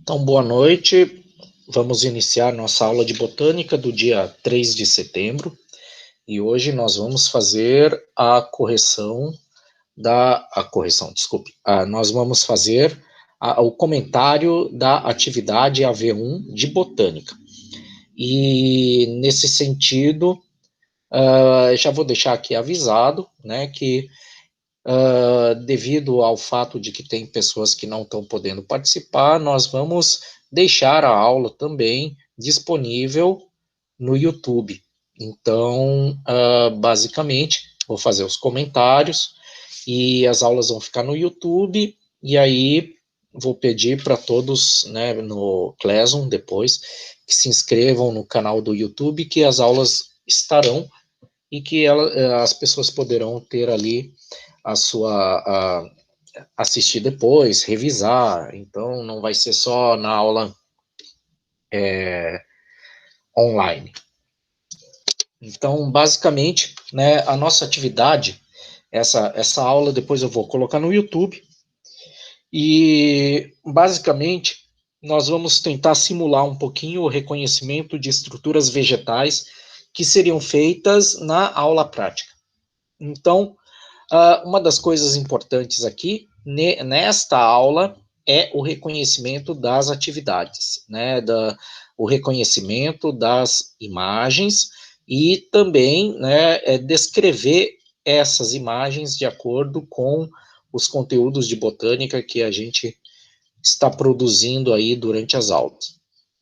Então, boa noite. Vamos iniciar nossa aula de botânica do dia 3 de setembro. E hoje nós vamos fazer nós vamos fazer o comentário da atividade AV1 de botânica. E nesse sentido, já vou deixar aqui avisado, né, que devido ao fato de que tem pessoas que não estão podendo participar, nós vamos deixar a aula também disponível no YouTube. Então, basicamente, vou fazer os comentários e as aulas vão ficar no YouTube, e aí vou pedir para todos, né, no Classroom depois, que se inscrevam no canal do YouTube, que as aulas estarão e que as pessoas poderão ter ali assistir depois, revisar, então não vai ser só na aula online. Então, basicamente, né, a nossa atividade, essa aula depois eu vou colocar no YouTube, e basicamente nós vamos tentar simular um pouquinho o reconhecimento de estruturas vegetais que seriam feitas na aula prática. Então, uma das coisas importantes aqui, nesta aula, é o reconhecimento das atividades, né, o reconhecimento das imagens e também, né, descrever essas imagens de acordo com os conteúdos de botânica que a gente está produzindo aí durante as aulas.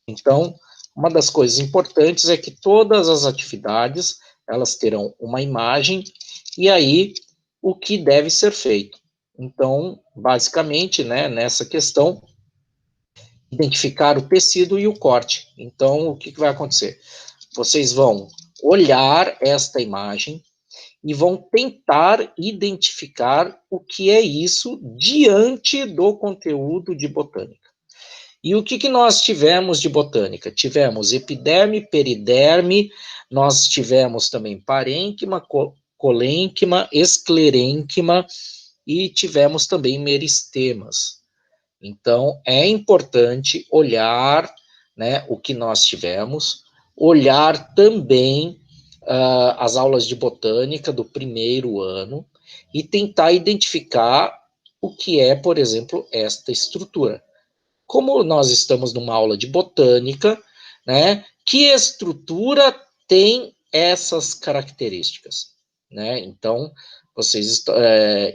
Então, uma das coisas importantes é que todas as atividades, elas terão uma imagem, e aí o que deve ser feito. Então, basicamente, né, nessa questão, identificar o tecido e o corte. Então, o que vai acontecer? Vocês vão olhar esta imagem e vão tentar identificar o que é isso diante do conteúdo de botânica. E o que nós tivemos de botânica? Tivemos epiderme, periderme, nós tivemos também parênquima, colênquima, esclerênquima e tivemos também meristemas. Então, é importante olhar, né, o que nós tivemos, olhar também as aulas de botânica do primeiro ano e tentar identificar o que é, por exemplo, esta estrutura. Como nós estamos numa aula de botânica, né, que estrutura tem essas características, né? Então, vocês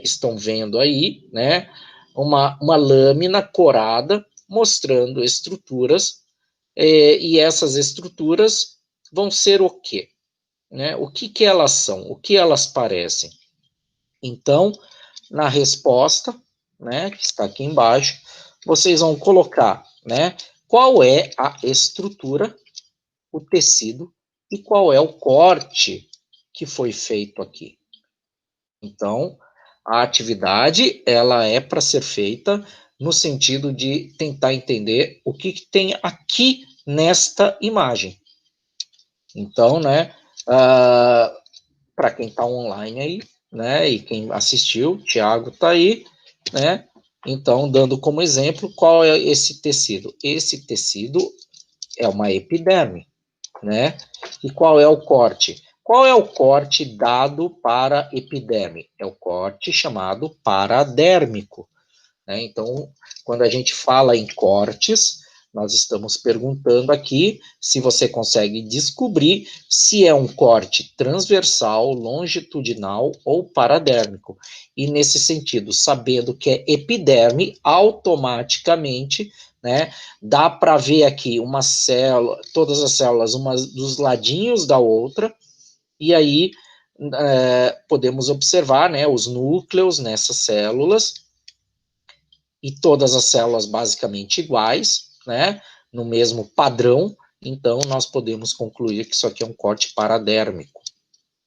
estão vendo aí, né, uma lâmina corada mostrando estruturas, e essas estruturas vão ser o quê? Né? O que elas são? O que elas parecem? Então, na resposta, né, que está aqui embaixo, vocês vão colocar, né, qual é a estrutura, o tecido e qual é o corte que foi feito aqui. Então, a atividade, ela é para ser feita no sentido de tentar entender o que tem aqui nesta imagem. Então, né, para quem está online aí, né, e quem assistiu, o Thiago está aí, né, então, dando como exemplo, qual é esse tecido? Esse tecido é uma epiderme, né, e qual é o corte? Qual é o corte dado para epiderme? É o corte chamado paradérmico, né, então, quando a gente fala em cortes, nós estamos perguntando aqui se você consegue descobrir se é um corte transversal, longitudinal ou paradérmico. E nesse sentido, sabendo que é epiderme, automaticamente, né, dá para ver aqui uma célula, todas as células, uma dos ladinhos da outra, e aí podemos observar, né, os núcleos nessas células, e todas as células basicamente iguais, né, no mesmo padrão, então nós podemos concluir que isso aqui é um corte paradérmico,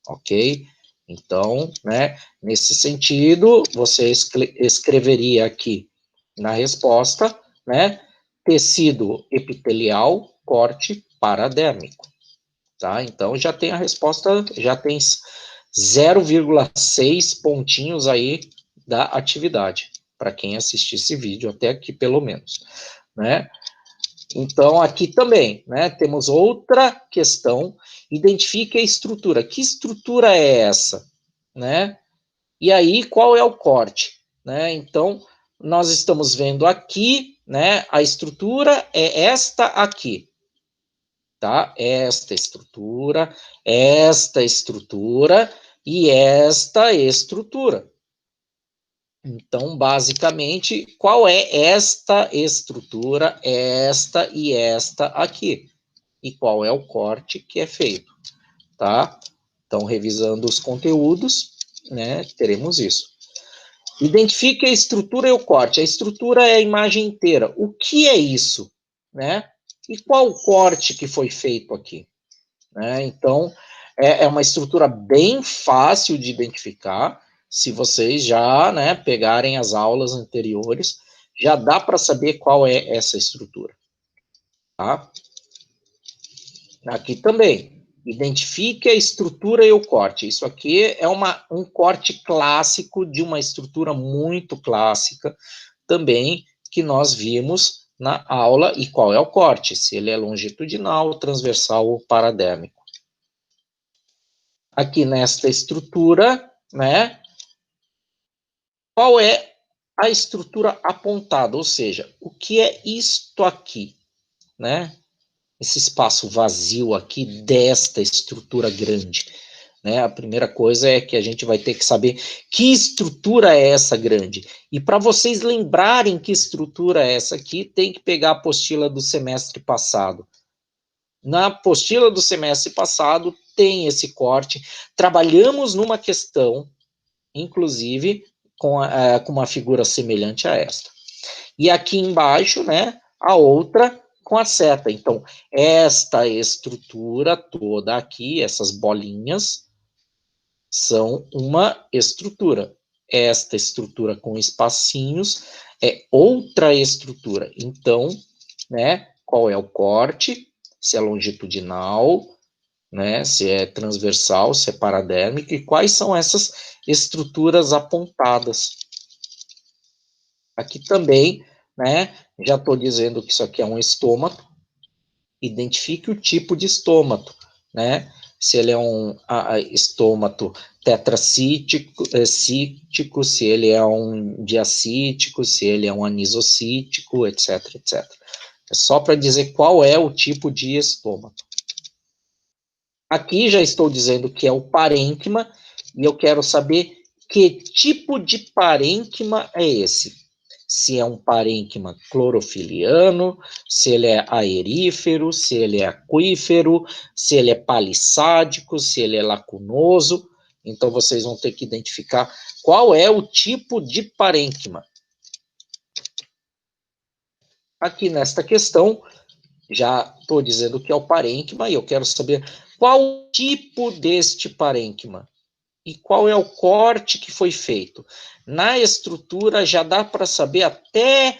ok? Então, né, nesse sentido, você escreveria aqui na resposta, né, tecido epitelial, corte paradérmico, tá? Então já tem a resposta, já tem 0,6 pontinhos aí da atividade, para quem assistir esse vídeo até aqui, pelo menos, né? Então, aqui também, né, temos outra questão, identifique a estrutura. Que estrutura é essa? Né? E aí, qual é o corte? Né? Então, nós estamos vendo aqui, né, a estrutura é esta aqui, tá? Esta estrutura e esta estrutura. Então, basicamente, qual é esta estrutura, esta e esta aqui? E qual é o corte que é feito, tá? Então, revisando os conteúdos, né, teremos isso. Identifique a estrutura e o corte. A estrutura é a imagem inteira. O que é isso, né? E qual o corte que foi feito aqui? Né? Então, é uma estrutura bem fácil de identificar. Se vocês já, né, pegarem as aulas anteriores, já dá para saber qual é essa estrutura. Tá? Aqui também, identifique a estrutura e o corte. Isso aqui é um corte clássico de uma estrutura muito clássica também, que nós vimos na aula. E qual é o corte? Se ele é longitudinal, transversal ou paradérmico. Aqui nesta estrutura, né, qual é a estrutura apontada? Ou seja, o que é isto aqui, né? Esse espaço vazio aqui desta estrutura grande, né? A primeira coisa é que a gente vai ter que saber que estrutura é essa grande. E para vocês lembrarem que estrutura é essa aqui, tem que pegar a apostila do semestre passado. Na apostila do semestre passado tem esse corte. Trabalhamos numa questão, inclusive, com uma figura semelhante a esta. E aqui embaixo, né, a outra com a seta. Então, esta estrutura toda aqui, essas bolinhas, são uma estrutura. Esta estrutura com espacinhos é outra estrutura. Então, né, qual é o corte? Se é longitudinal, né, se é transversal, se é paradérmico, e quais são essas estruturas apontadas. Aqui também, né, já estou dizendo que isso aqui é um estômato, identifique o tipo de estômato, né, se ele é um estômato tetracítico, cítico, se ele é um diacítico, se ele é um anisocítico, etc, etc. É só para dizer qual é o tipo de estômato. Aqui já estou dizendo que é o parênquima, e eu quero saber que tipo de parênquima é esse. Se é um parênquima clorofiliano, se ele é aerífero, se ele é aquífero, se ele é palissádico, se ele é lacunoso. Então, vocês vão ter que identificar qual é o tipo de parênquima. Aqui nesta questão, já estou dizendo que é o parênquima, e eu quero saber qual o tipo deste parênquima e qual é o corte que foi feito. Na estrutura já dá para saber até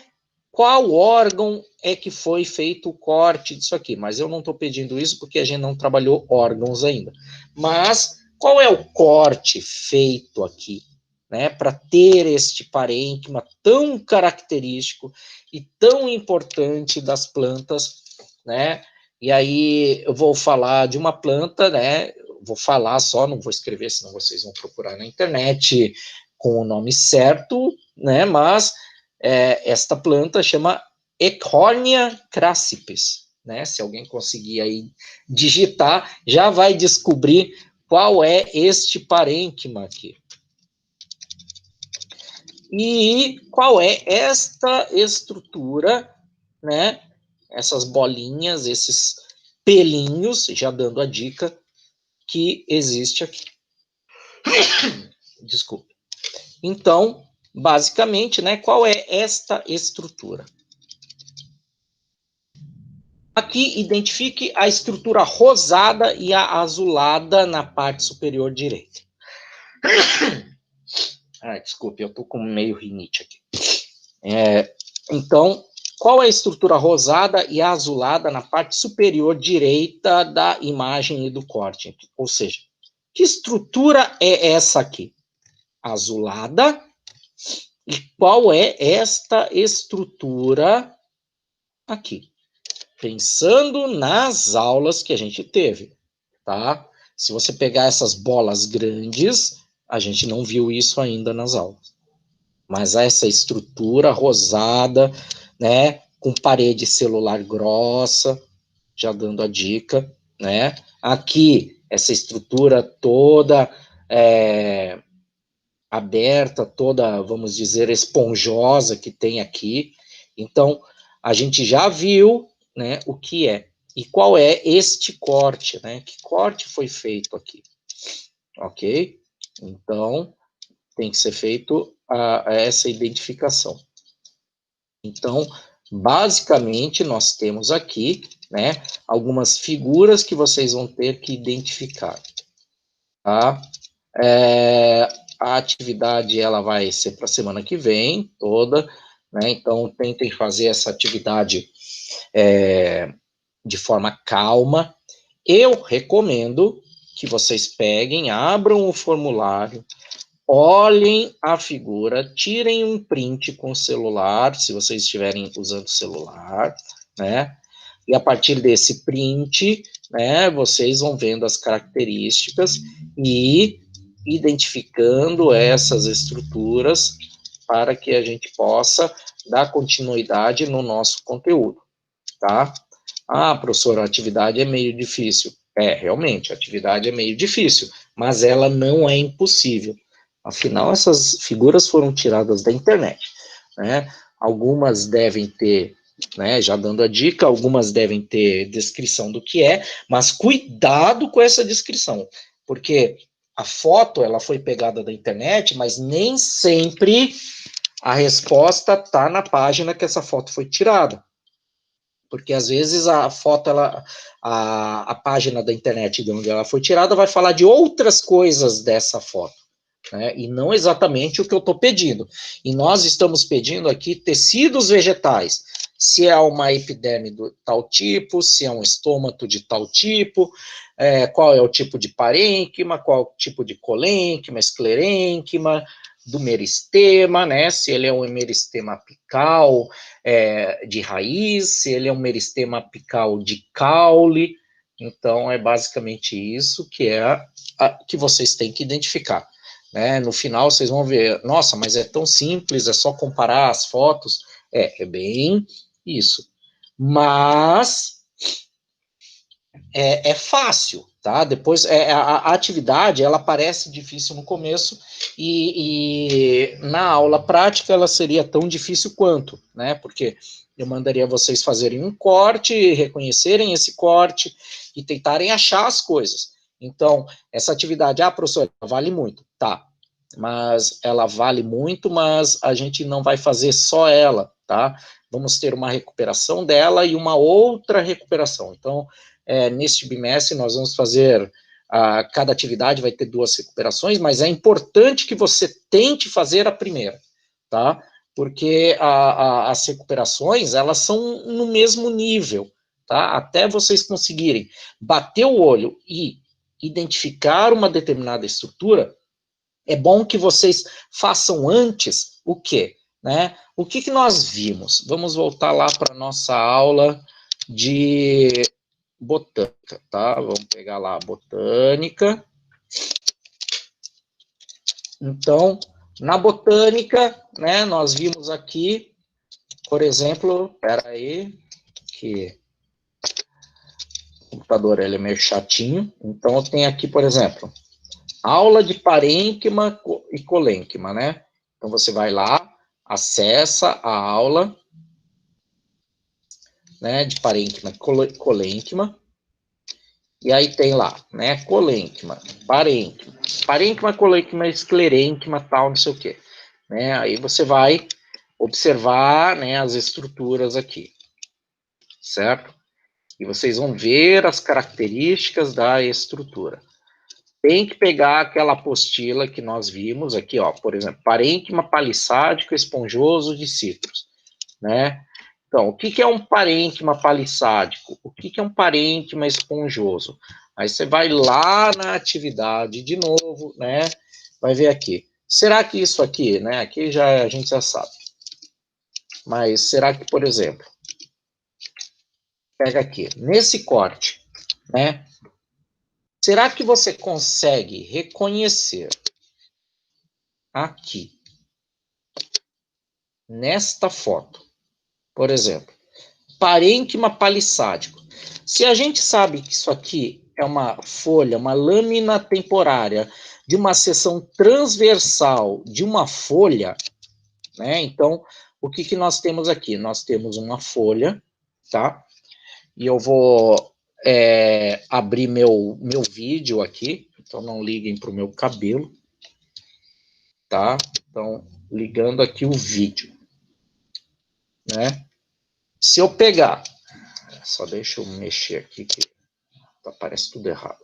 qual órgão é que foi feito o corte disso aqui, mas eu não estou pedindo isso porque a gente não trabalhou órgãos ainda. Mas qual é o corte feito aqui, né, para ter este parênquima tão característico e tão importante das plantas, né? E aí eu vou falar de uma planta, né? Vou falar só, não vou escrever, senão vocês vão procurar na internet com o nome certo, né? Mas esta planta chama Echornia crassipes, né? Se alguém conseguir aí digitar, já vai descobrir qual é este parênquima aqui. E qual é esta estrutura, né? Essas bolinhas, esses pelinhos, já dando a dica que existe aqui. Desculpe. Então, basicamente, né, qual é esta estrutura? Aqui, identifique a estrutura rosada e a azulada na parte superior direita. Desculpe, eu estou com meio rinite aqui. Então, qual é a estrutura rosada e azulada na parte superior direita da imagem e do corte? Ou seja, que estrutura é essa aqui? Azulada. E qual é esta estrutura aqui? pensando nas aulas que a gente teve, tá? Se você pegar essas bolas grandes, a gente não viu isso ainda nas aulas. Mas essa estrutura rosada, né, com parede celular grossa, já dando a dica, né? Aqui, essa estrutura toda aberta, toda, vamos dizer, esponjosa que tem aqui. Então, a gente já viu, né, o que é. E qual é este corte, né? Que corte foi feito aqui? Ok? Então, tem que ser feito essa identificação. Então, basicamente, nós temos aqui, né, algumas figuras que vocês vão ter que identificar, tá? A atividade, ela vai ser para a semana que vem, toda, né, então tentem fazer essa atividade de forma calma. Eu recomendo que vocês peguem, abram o formulário, olhem a figura, tirem um print com o celular, se vocês estiverem usando o celular, né? E a partir desse print, né, vocês vão vendo as características e identificando essas estruturas para que a gente possa dar continuidade no nosso conteúdo, tá? Ah, professor, a atividade é meio difícil. Realmente, a atividade é meio difícil, mas ela não é impossível. Afinal, essas figuras foram tiradas da internet, né? Algumas devem ter, né, já dando a dica, algumas devem ter descrição do que é, mas cuidado com essa descrição, porque a foto, ela foi pegada da internet, mas nem sempre a resposta está na página que essa foto foi tirada. Porque às vezes a foto, a página da internet de onde ela foi tirada vai falar de outras coisas dessa foto, né? E não exatamente o que eu estou pedindo. E nós estamos pedindo aqui tecidos vegetais. Se é uma epiderme de tal tipo, se é um estômato de tal tipo, qual é o tipo de parênquima, qual é o tipo de colênquima, esclerênquima, do meristema, né? Se ele é um meristema apical de raiz, se ele é um meristema apical de caule. Então, é basicamente isso que que vocês têm que identificar. Né? No final, vocês vão ver, nossa, mas é tão simples, é só comparar as fotos. É bem isso. Mas é fácil, tá? Depois, a atividade, ela parece difícil no começo e na aula prática ela seria tão difícil quanto, né? Porque eu mandaria vocês fazerem um corte, reconhecerem esse corte e tentarem achar as coisas. Então, essa atividade, professor, vale muito, tá? Mas ela vale muito, mas a gente não vai fazer só ela, tá? Vamos ter uma recuperação dela e uma outra recuperação. Então, neste bimestre nós vamos fazer, cada atividade vai ter 2 recuperações, mas é importante que você tente fazer a primeira, tá? Porque as recuperações, elas são no mesmo nível, tá? Até vocês conseguirem bater o olho e identificar uma determinada estrutura, é bom que vocês façam antes o quê? Né? O que nós vimos? Vamos voltar lá para a nossa aula de botânica, tá? Vamos pegar lá a botânica. Então, na botânica, né, nós vimos aqui, por exemplo, espera aí, que o computador ele é meio chatinho. Então, eu tenho aqui, por exemplo, aula de parênquima e colênquima, né? Então, você vai lá, acessa a aula, né, de parênquima e colênquima, e aí tem lá, né, colênquima, parênquima, colênquima, esclerênquima, tal, não sei o quê. Né, aí você vai observar, né, as estruturas aqui, certo? E vocês vão ver as características da estrutura. Tem que pegar aquela apostila que nós vimos aqui, ó, por exemplo, parênquima palissádico esponjoso de citros, né? Então, o que é um parênquima palissádico? O que é um parênquima esponjoso? Aí você vai lá na atividade de novo, né? Vai ver aqui. Será que isso aqui, né? Aqui a gente já sabe. Mas será que, por exemplo, pega aqui, nesse corte, né? Será que você consegue reconhecer aqui, nesta foto, por exemplo, parênquima palissádico? Se a gente sabe que isso aqui é uma folha, uma lâmina temporária de uma seção transversal de uma folha, né? Então, o que que nós temos aqui? Nós temos uma folha, tá? E eu vou abrir meu vídeo aqui, então não liguem para o meu cabelo, tá? Então, ligando aqui o vídeo, né? Se eu pegar, só deixa eu mexer aqui que aparece tudo errado.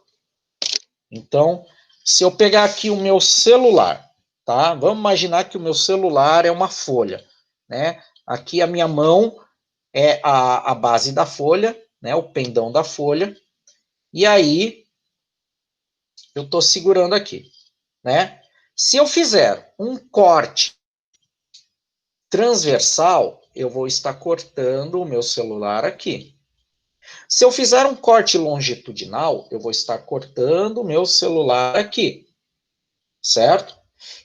Então, se eu pegar aqui o meu celular, tá? Vamos imaginar que o meu celular é uma folha, né? Aqui a minha mão é a base da folha, né? O pendão da folha. E aí, eu estou segurando aqui, né? Se eu fizer um corte transversal, eu vou estar cortando o meu celular aqui. Se eu fizer um corte longitudinal, eu vou estar cortando o meu celular aqui, certo?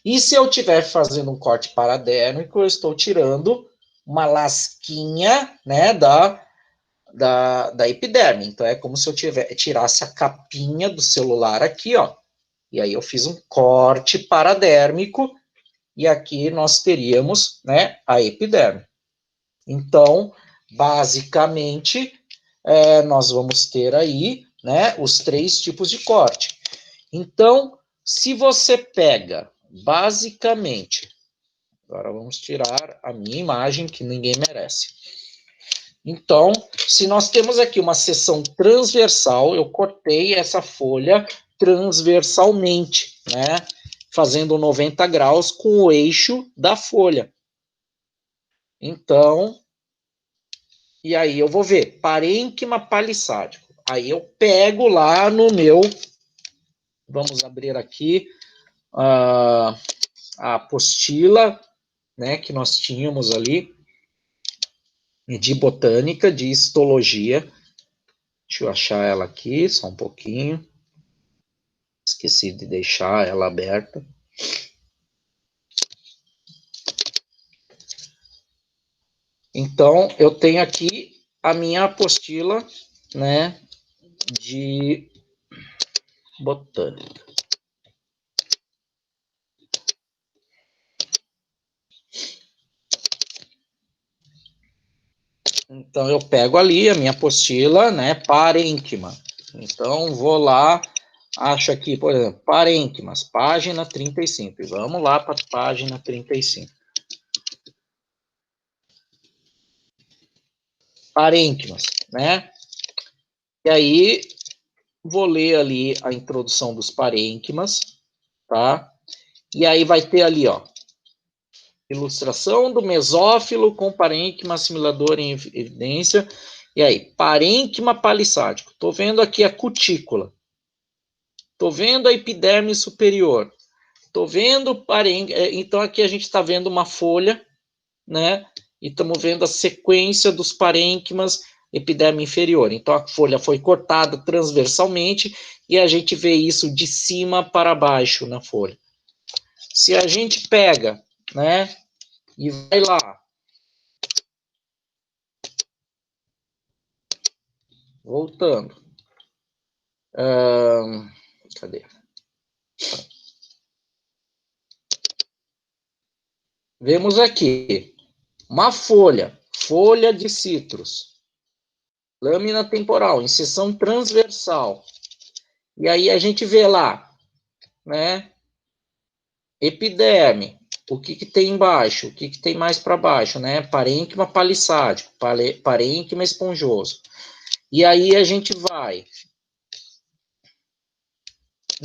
E se eu estiver fazendo um corte paradérmico, eu estou tirando uma lasquinha, né, da epiderme. Então, é como se eu tirasse a capinha do celular aqui, ó. E aí eu fiz um corte paradérmico e aqui nós teríamos, né, a epiderme. Então, basicamente, nós vamos ter aí, né, os 3 tipos de corte. Então, se você pega, basicamente, agora vamos tirar a minha imagem, que ninguém merece. Então, se nós temos aqui uma seção transversal, eu cortei essa folha transversalmente, né? Fazendo 90 graus com o eixo da folha. Então, e aí eu vou ver, parênquima palissádico. Aí eu pego lá no meu, vamos abrir aqui a apostila, né, que nós tínhamos ali, de botânica, de histologia. Deixa eu achar ela aqui, só um pouquinho. Esqueci de deixar ela aberta. Então, eu tenho aqui a minha apostila, né, de botânica. Então, eu pego ali a minha apostila, né, parênquima. Então, vou lá, acho aqui, por exemplo, parênquimas, página 35. E vamos lá para a página 35. Parênquimas, né? E aí, vou ler ali a introdução dos parênquimas, tá? E aí vai ter ali, ó, ilustração do mesófilo com parênquima assimilador em evidência. E aí, parênquima palissádico. Estou vendo aqui a cutícula. Estou vendo a epiderme superior. Estou vendo parênquima. Então, aqui a gente está vendo uma folha, né? E estamos vendo a sequência dos parênquimas epiderme inferior. Então, a folha foi cortada transversalmente e a gente vê isso de cima para baixo na folha. Se a gente pega, né? E vai lá. Voltando. Cadê? Vemos aqui uma folha de citros, lâmina temporal, em seção transversal. E aí a gente vê lá, né? Epiderme, o que tem embaixo, o que tem mais para baixo, né? Parênquima palissádico, parênquima esponjoso. E aí a gente vai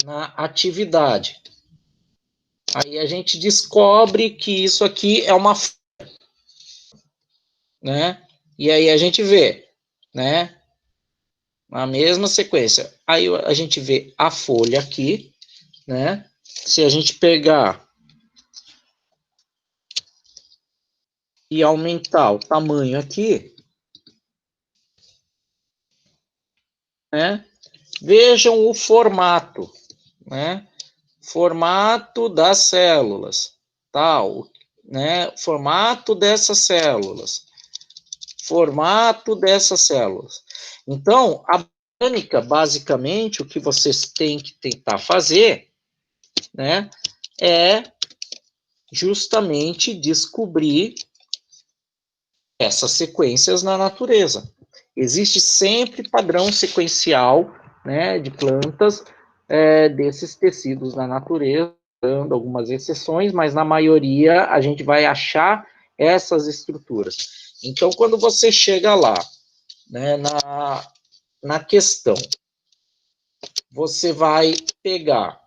na atividade. Aí a gente descobre que isso aqui é uma, né? E aí a gente vê, né? A mesma sequência. Aí a gente vê a folha aqui, né? Se a gente pegar e aumentar o tamanho aqui, né? Vejam o formato, né? Formato das células, tal, né? Formato dessas células, formato dessas células. Então, a botânica, basicamente, o que vocês têm que tentar fazer, né, é justamente descobrir essas sequências na natureza. Existe sempre padrão sequencial, né, de plantas desses tecidos na natureza, dando algumas exceções, mas na maioria a gente vai achar essas estruturas. Então, quando você chega lá, né, na questão, você vai pegar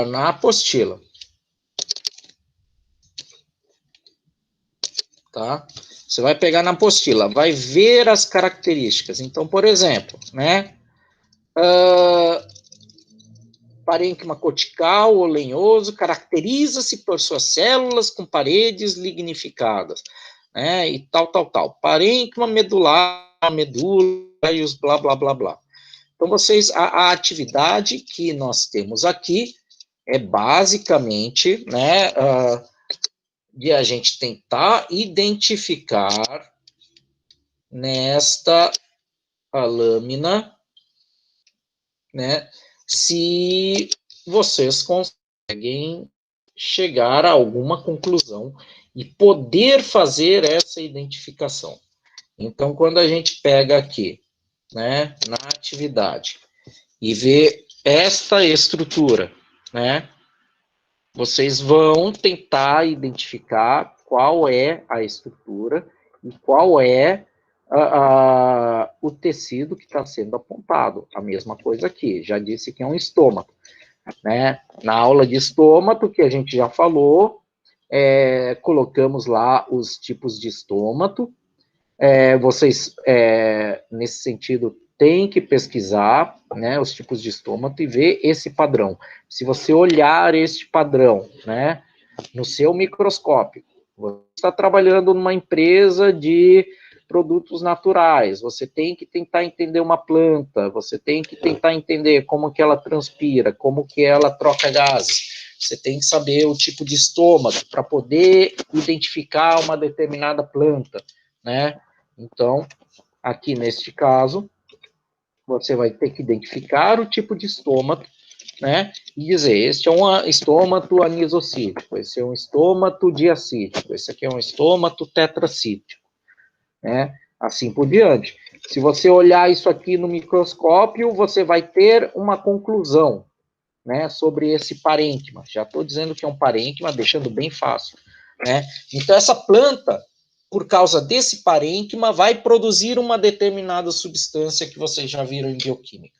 na apostila, tá? Você vai pegar na apostila, vai ver as características. Então, por exemplo, né? Parênquima cortical ou lenhoso caracteriza-se por suas células com paredes lignificadas, né? E tal. Parênquima medular, medula e os blá, blá, blá, blá. Então, vocês, a atividade que nós temos aqui é basicamente, né, de a gente tentar identificar nesta lâmina, né, se vocês conseguem chegar a alguma conclusão e poder fazer essa identificação. Então, quando a gente pega aqui, né, na atividade, e vê esta estrutura, né, vocês vão tentar identificar qual é a estrutura e qual é o tecido que está sendo apontado. A mesma coisa aqui, já disse que é um estômago, né? Na aula de estômago, que a gente já falou, colocamos lá os tipos de estômago. Vocês, nesse sentido, têm que pesquisar, né, os tipos de estômago e ver esse padrão. Se você olhar este padrão, né, no seu microscópio, você está trabalhando numa empresa de produtos naturais, você tem que tentar entender uma planta, você tem que tentar entender como que ela transpira, como que ela troca gases, você tem que saber o tipo de estômago para poder identificar uma determinada planta, né? Então, aqui neste caso, você vai ter que identificar o tipo de estômago, né? E dizer, este é um estômago anisocítico, esse é um estômago diacítico, esse aqui é um estômago tetracítico, né? Assim por diante. Se você olhar isso aqui no microscópio, você vai ter uma conclusão, né, sobre esse parênquima. Já estou dizendo que é um parênquima, deixando bem fácil, né? Então, essa planta, por causa desse parênquima, vai produzir uma determinada substância que vocês já viram em bioquímica.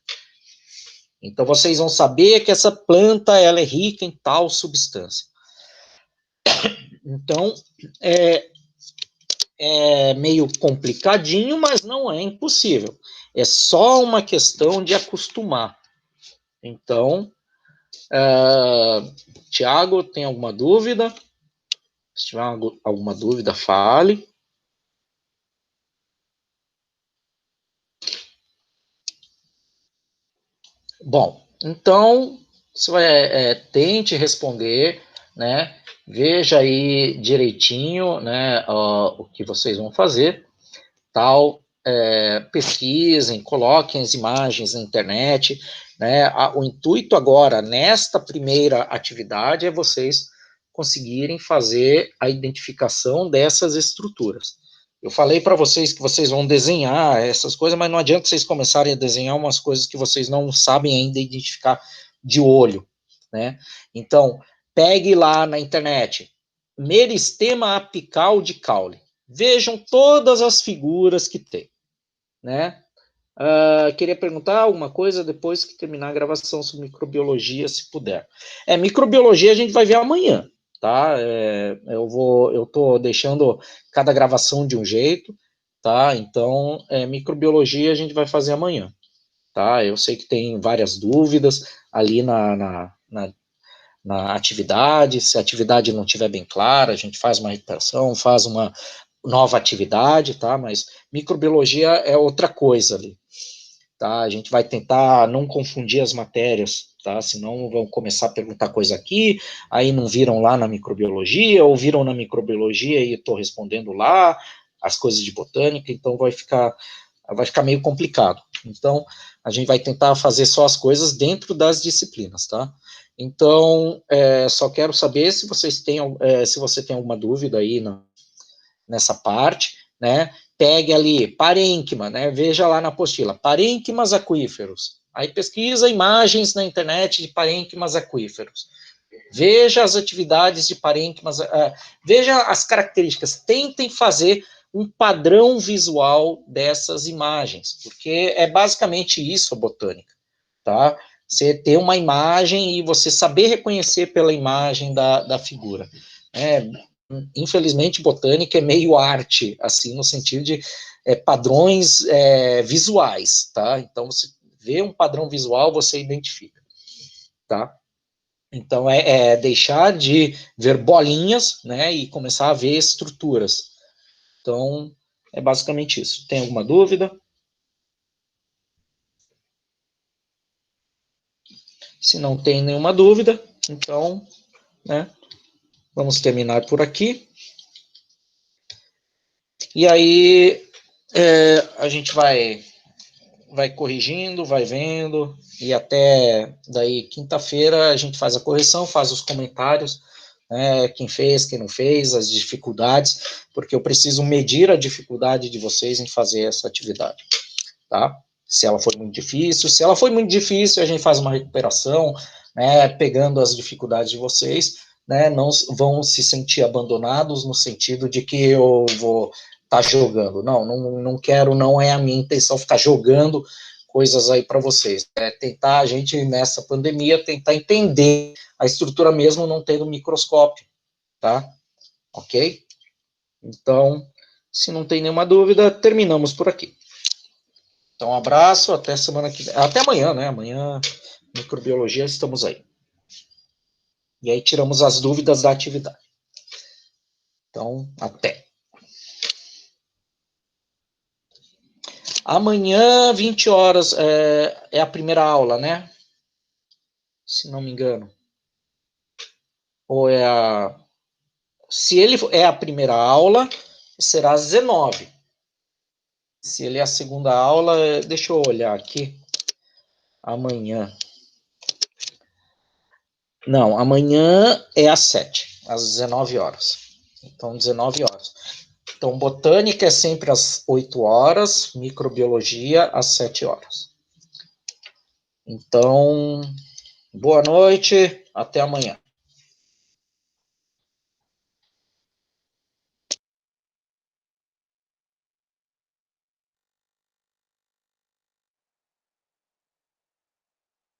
Então, vocês vão saber que essa planta ela é rica em tal substância. Então, é meio complicadinho, mas não é impossível. É só uma questão de acostumar. Então, Tiago, tem alguma dúvida? Se tiver alguma dúvida, fale. Bom, então, você vai, tente responder, né? Veja aí direitinho, né, o que vocês vão fazer, tal. Pesquisem, coloquem as imagens na internet, né? O intuito agora, nesta primeira atividade, é vocês conseguirem fazer a identificação dessas estruturas. Eu falei para vocês que vocês vão desenhar essas coisas, mas não adianta vocês começarem a desenhar umas coisas que vocês não sabem ainda identificar de olho, né? Então, pegue lá na internet, meristema apical de caule. Vejam todas as figuras que tem, né? Queria perguntar alguma coisa depois que terminar a gravação sobre microbiologia, se puder. Microbiologia a gente vai ver amanhã, tá? Eu tô deixando cada gravação de um jeito, tá? Então, microbiologia a gente vai fazer amanhã, tá? Eu sei que tem várias dúvidas ali na atividade. Se a atividade não estiver bem clara, a gente faz uma recuperação, faz uma nova atividade, tá? Mas microbiologia é outra coisa ali, tá? A gente vai tentar não confundir as matérias, tá? Senão vão começar a perguntar coisa aqui, aí não viram lá na microbiologia, ou viram na microbiologia e estou respondendo lá as coisas de botânica, então vai ficar meio complicado. Então, a gente vai tentar fazer só as coisas dentro das disciplinas, tá? Então, só quero saber se vocês têm, se você tem alguma dúvida aí nessa parte, né? Pegue ali, parênquima, né? Veja lá na apostila, parênquimas aquíferos. Aí pesquisa imagens na internet de parênquimas aquíferos. Veja as atividades de parênquimas, veja as características, tentem fazer um padrão visual dessas imagens, porque é basicamente isso a botânica, tá? Você ter uma imagem e você saber reconhecer pela imagem da figura. Infelizmente, botânica é meio arte, assim, no sentido de padrões visuais, tá? Então, você vê um padrão visual, você identifica, tá? Então, deixar de ver bolinhas, né, e começar a ver estruturas. Então, é basicamente isso. Tem alguma dúvida? Se não tem nenhuma dúvida, então, né, vamos terminar por aqui. E aí, a gente vai corrigindo, vai vendo, e até daí quinta-feira a gente faz a correção, faz os comentários, né, quem fez, quem não fez, as dificuldades, porque eu preciso medir a dificuldade de vocês em fazer essa atividade, tá? Se ela foi muito difícil, se ela foi muito difícil, a gente faz uma recuperação, né, pegando as dificuldades de vocês, né, não vão se sentir abandonados no sentido de que eu vou estar jogando. Não quero, não é a minha intenção ficar jogando coisas aí para vocês. É tentar a gente, nessa pandemia, tentar entender a estrutura mesmo não tendo microscópio, tá? Ok? Então, se não tem nenhuma dúvida, terminamos por aqui. Então, um abraço, até semana que vem. Até amanhã, né? Amanhã, microbiologia, estamos aí. E aí tiramos as dúvidas da atividade. Então, até. Amanhã, 20 horas, é a primeira aula, né? Se não me engano. Ou é a... Se ele é a primeira aula, será às 19. Se ele é a segunda aula, deixa eu olhar aqui. Amanhã. Não, amanhã é às 7, às 19 horas. Então, 19 horas. Então, botânica é sempre às 8 horas, microbiologia às 7 horas. Então, boa noite, até amanhã.